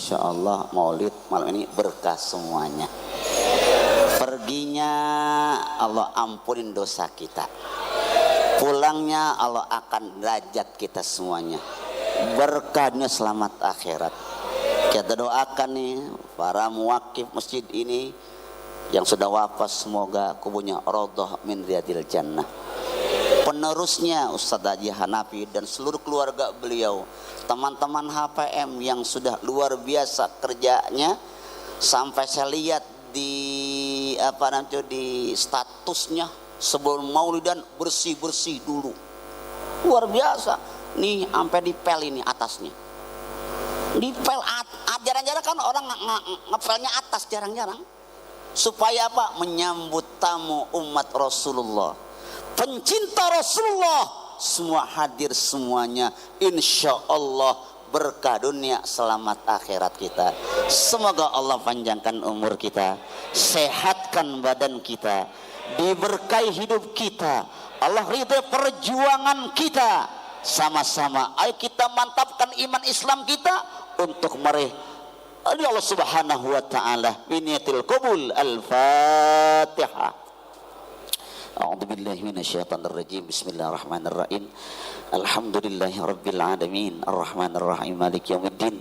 E: insyaallah maulid malam ini berkah semuanya. Perginya Allah ampunin dosa kita, pulangnya Allah akan derajat kita semuanya, berkahnya selamat akhirat. Kita doakan nih para muwakif masjid ini yang sudah wafat, semoga kuburnya raudhah min riyadil jannah. Penerusnya Ustadz Haji Hanafi dan seluruh keluarga beliau, teman-teman HPM yang sudah luar biasa kerjanya, sampai saya lihat di di statusnya sebelum maulidan bersih dulu, luar biasa nih, sampai dipel ini atasnya, dipel jarang-jarang kan orang ngepelnya atas, jarang-jarang, supaya apa? Menyambut tamu umat Rasulullah, pencinta Rasulullah, semua hadir semuanya, insya Allah berkah dunia selamat akhirat kita. Semoga Allah panjangkan umur kita, sehatkan badan kita, diberkahi hidup kita, Allah ridha perjuangan kita. Sama-sama ayo kita mantapkan iman Islam kita untuk meraih Allah Subhanahu wa taala. Biniyatil qabul. Al-Fatihah. A'udzu billahi minasyaitonir rajim. Bismillahirrahmanirrahim. Alhamdulillahi rabbil alamin. Arrahmanir rahim. Maliki yaumiddin.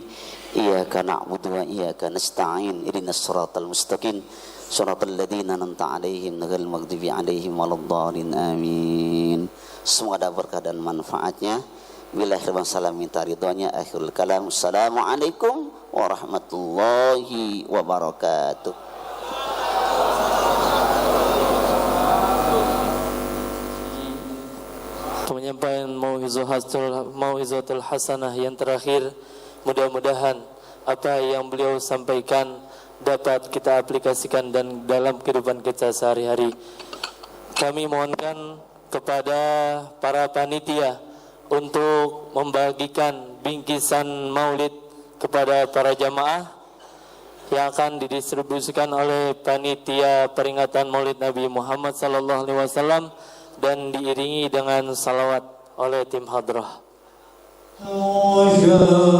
E: Iyyaka na'budu wa iyyaka nasta'in. Ihdinas siratal mustaqim. Shiratal ladzina an'amta 'alaihim ghairil maghdubi 'alaihim waladdallin. Amin. Semoga ada berkah dan manfaatnya. Billahi salam minta ridhonya. Akhirul kalam. Assalamualaikum warahmatullahi wabarakatuh.
A: Penyampaian mau'izatul hasanah yang terakhir, mudah-mudahan apa yang beliau sampaikan dapat kita aplikasikan dan dalam kehidupan kita sehari-hari. Kami mohonkan kepada para panitia untuk membagikan bingkisan maulid kepada para jamaah yang akan didistribusikan oleh panitia peringatan Maulid Nabi Muhammad SAW dan diiringi dengan salawat oleh tim hadrah.
F: وَالْقَمَرِ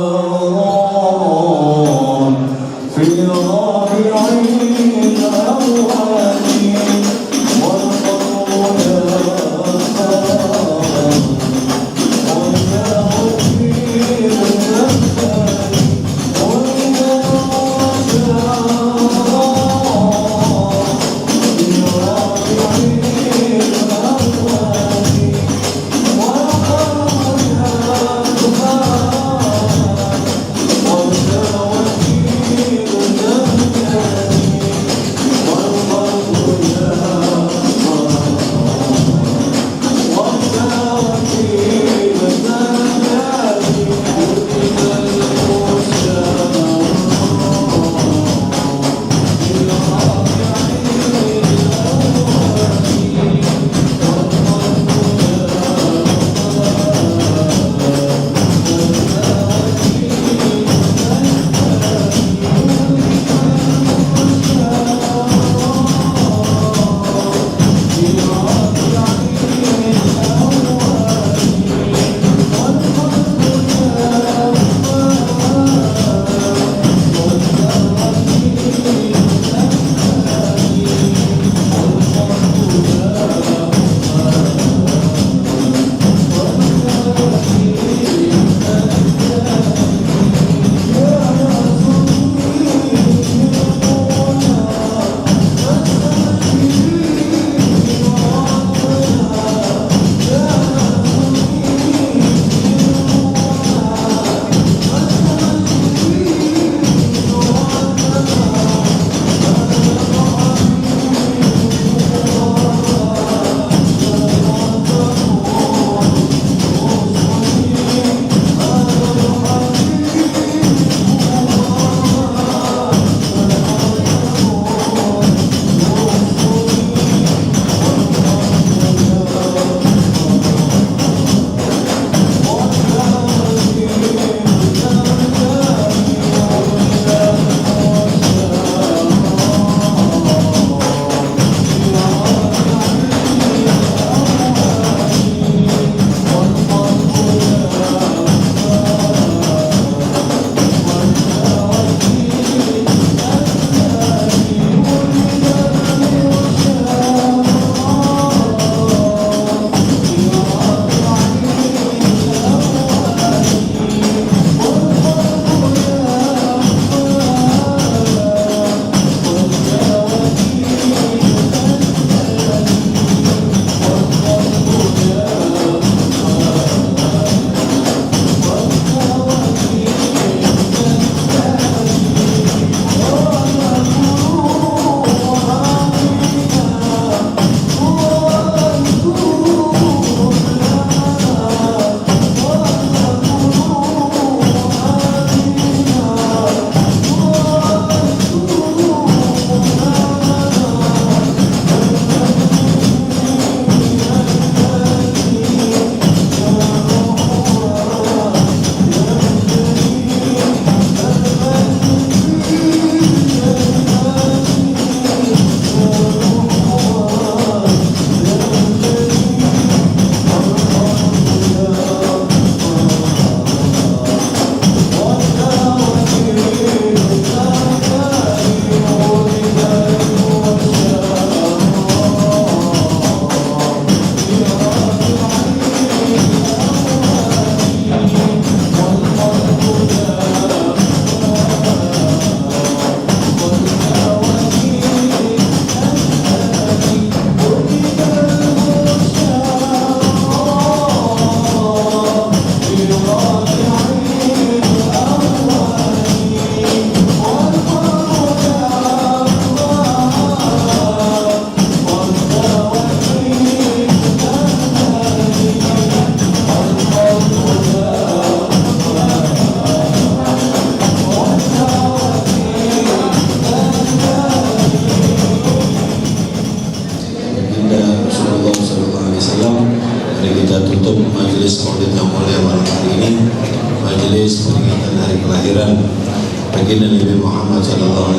G: baginda Nabi Muhammad SAW.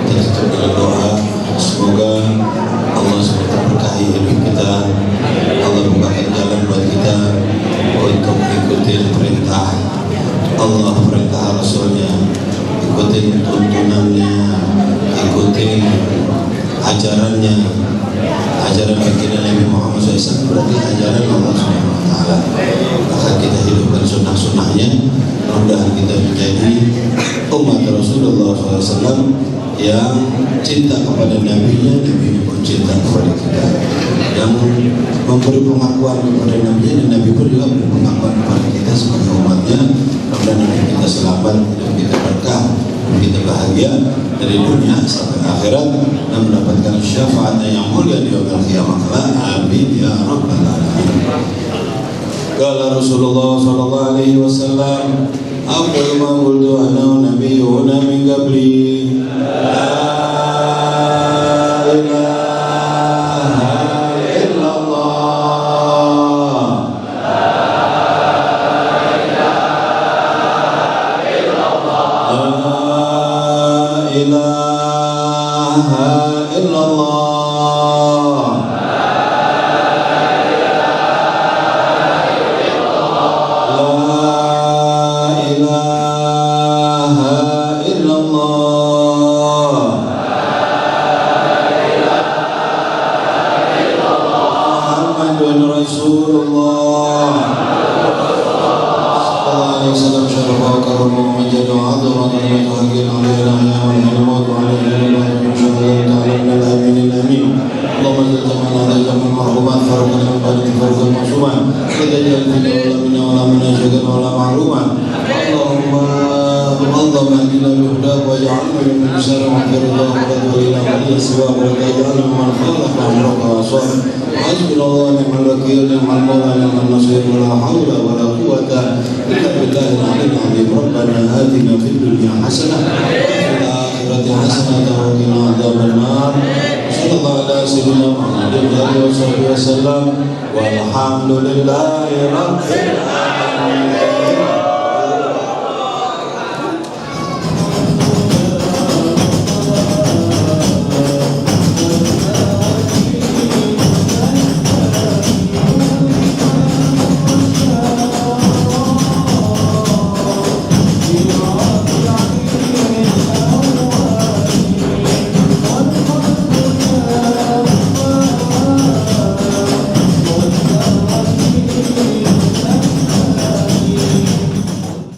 G: Kita tutup dengan doa, semoga Allah SWT berkahi hidup kita, Allah bukakan jalan buat kita untuk mengikuti perintah Allah, perintah Rasulnya, ikutin tuntunannya, ikutin ajarannya. Ajaran baginda Nabi Muhammad SAW berarti ajaran Allah Subhanahu Wa Taala. Maka kita hidupkan sunnah-sunnahnya. Mudah-mudahan kita menjadi umat Rasulullah SAW yang cinta kepada Nabi-Nya, Nabi pun cinta kepada kita. Yang memberi pengakuan kepada Nabi-Nya, dan Nabi pun juga memberi pengakuan kepada kita sebagai umatnya. Mudah-mudahan kita selamat, hidup kita berkah, kita bahagia dari dunia sampai akhirat dan mendapatkan syafaat yang mulia di yaumil qiyamah. Amin ya rabbal alamin. Qala Rasulullah sallallahu alaihi wasallam, "Afdalu ma qultu ana wa nabiyyuna min qabli, la ilaha illallah, la ilaha illallah, walhamdulillahi rabbil alamin.